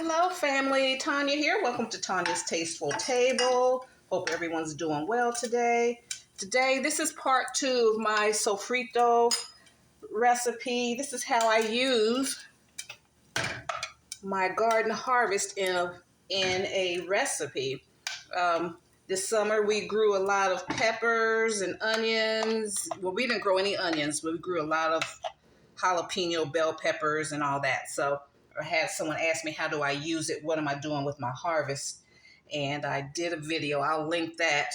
Hello family, Tanya here. Welcome to Tanya's Tasteful Table. Hope everyone's doing well today. This is part 2 of my sofrito recipe. This is how I use my garden harvest in a recipe. This summer we grew a lot of peppers and onions. Well, we didn't grow any onions, but we grew a lot of jalapeno bell peppers and all that. So I had someone ask me, how do I use it? What am I doing with my harvest? And I did a video. I'll link that.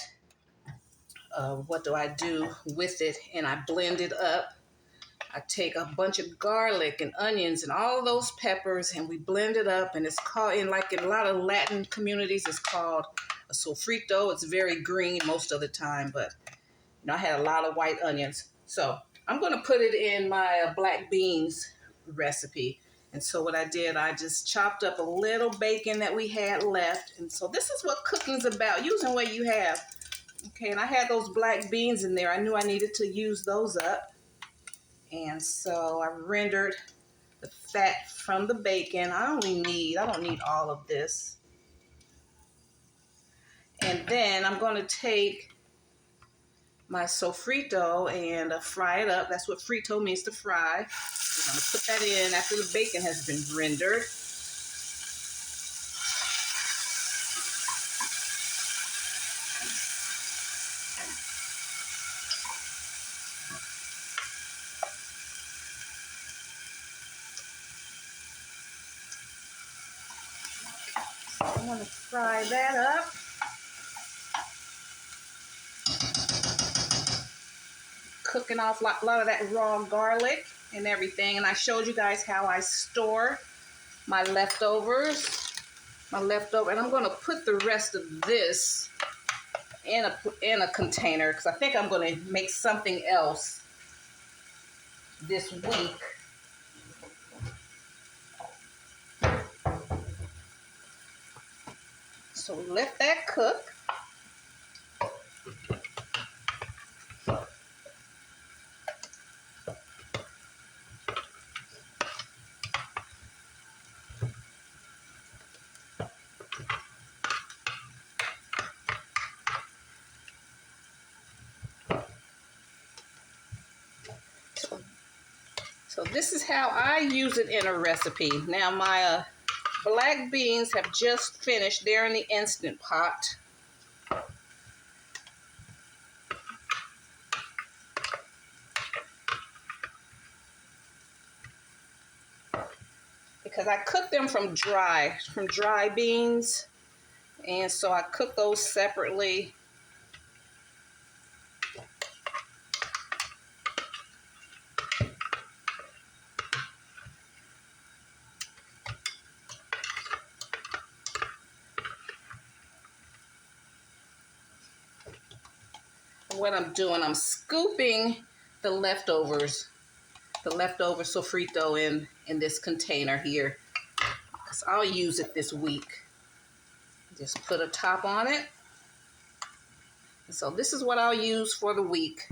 What do I do with it? And I blend it up. I take a bunch of garlic and onions and all of those peppers and we blend it up. And it's called, in a lot of Latin communities, it's called a sofrito. It's very green most of the time, but I had a lot of white onions. So I'm going to put it in my black beans recipe. And so what I did, I just chopped up a little bacon that we had left. And so this is what cooking's about, using what you have. Okay, and I had those black beans in there. I knew I needed to use those up. And so I rendered the fat from the bacon. I don't need all of this. And then I'm going to take my sofrito and fry it up. That's what frito means, to fry. We're going to put that in after the bacon has been rendered. So I'm going to fry that up. Cooking off a lot of that raw garlic and everything. And I showed you guys how I store my leftovers. And I'm going to put the rest of this in a container because I think I'm going to make something else this week. So let that cook. So this is how I use it in a recipe. Now my black beans have just finished. They're in the Instant Pot. Because I cook them from dry beans. And so I cook those separately. What I'm doing, I'm scooping the leftover sofrito in this container here, because I'll use it this week. Just put a top on it. And so this is what I'll use for the week.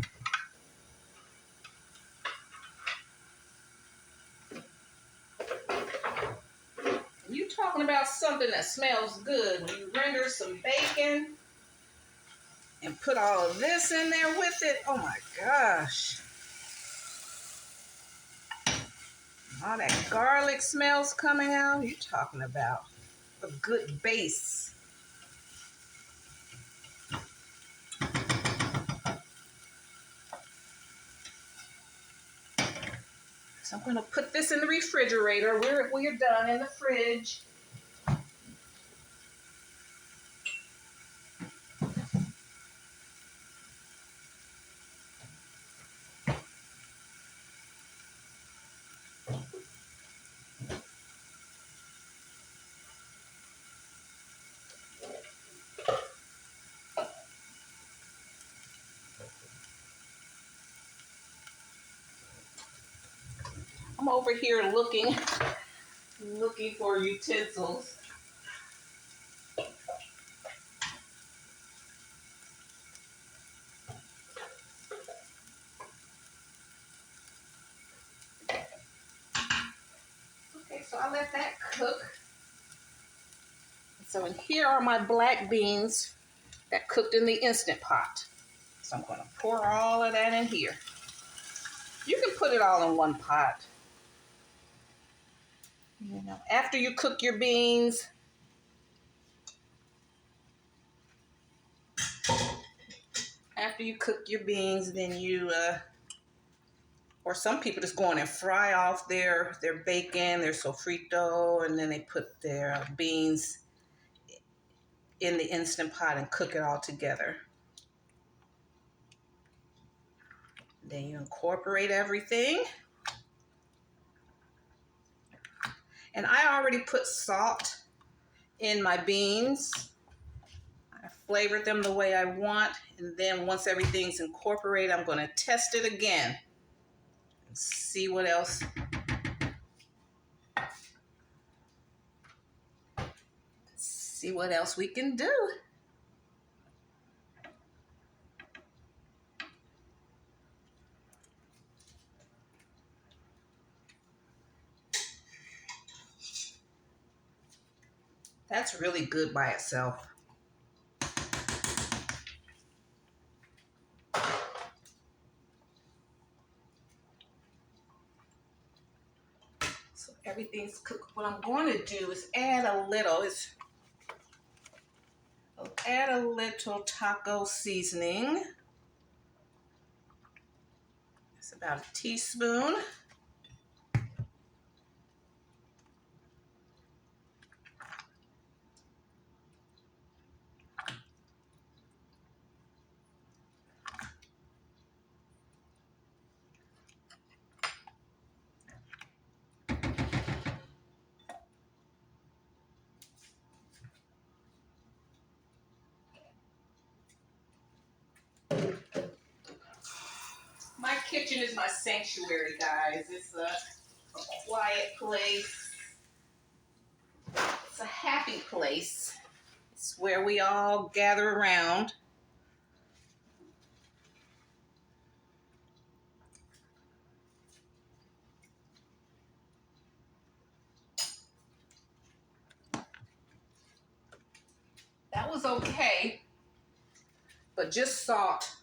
You talking about something that smells good when you render some bacon and put all of this in there with it. Oh my gosh. All that garlic smells coming out. You're talking about a good base. So I'm going to put this in the refrigerator. We're done in the fridge. I'm over here looking for utensils. Okay, so I let that cook. So and here are my black beans that cooked in the Instant Pot. So I'm gonna pour all of that in here. You can put it all in one pot. You know, after you cook your beans, then you, or some people just go on and fry off their bacon, their sofrito, and then they put their beans in the Instant Pot and cook it all together. Then you incorporate everything. And I already put salt in my beans. I flavored them the way I want. And then once everything's incorporated, I'm going to test it again. And see what else. See what else we can do. That's really good by itself. So everything's cooked. What I'm going to do is add a little, taco seasoning. It's about a teaspoon. My kitchen is my sanctuary, guys. It's a quiet place. It's a happy place. It's where we all gather around. That was okay, but just salt.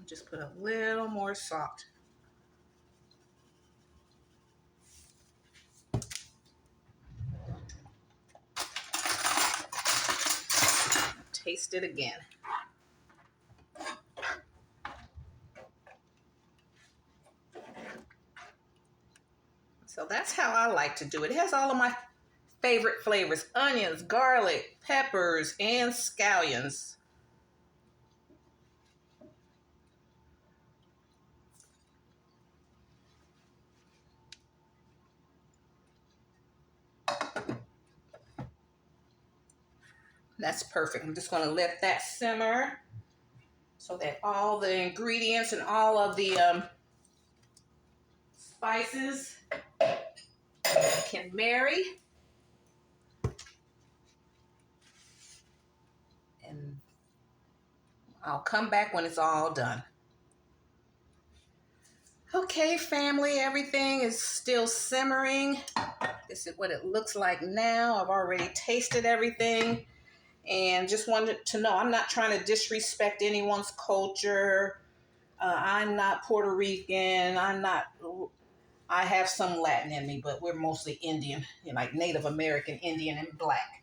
Just put a little more salt. Taste it again. So that's how I like to do it. It has all of my favorite flavors: onions, garlic, peppers, and scallions. That's perfect. I'm just going to let that simmer so that all the ingredients and all of the spices can marry. And I'll come back when it's all done. Okay, family, everything is still simmering. This is what it looks like now. I've already tasted everything. And just wanted to know, I'm not trying to disrespect anyone's culture. I'm not Puerto Rican. I have some Latin in me, but we're mostly Indian, like Native American, Indian, and Black.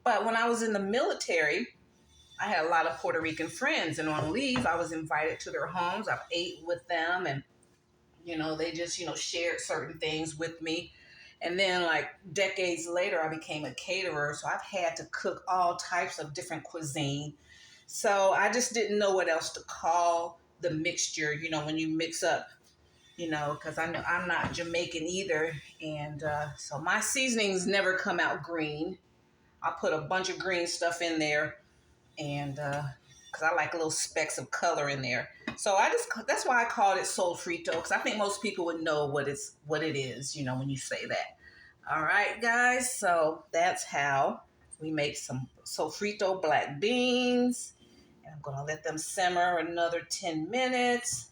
But when I was in the military, I had a lot of Puerto Rican friends. And on leave, I was invited to their homes. I've ate with them. And, they just, shared certain things with me. And then like decades later, I became a caterer. So I've had to cook all types of different cuisine. So I just didn't know what else to call the mixture, when you mix up, because I know I'm not Jamaican either. And so my seasonings never come out green. I put a bunch of green stuff in there, and because I like little specks of color in there. So that's why I called it sofrito, because I think most people would know what it is, when you say that. All right, guys. So that's how we make some sofrito black beans. And I'm going to let them simmer another 10 minutes.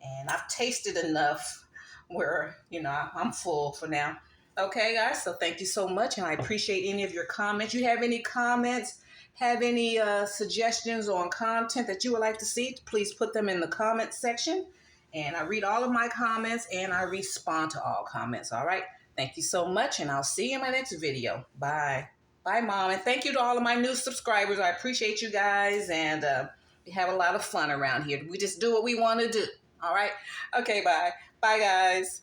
And I've tasted enough where, I'm full for now. Okay, guys, so thank you so much, and I appreciate any of your comments. You have any comments, have any suggestions on content that you would like to see, please put them in the comments section. And I read all of my comments, and I respond to all comments, all right? Thank you so much, and I'll see you in my next video. Bye. Bye, Mom. And thank you to all of my new subscribers. I appreciate you guys, and we have a lot of fun around here. We just do what we want to do, all right? Okay, bye. Bye, guys.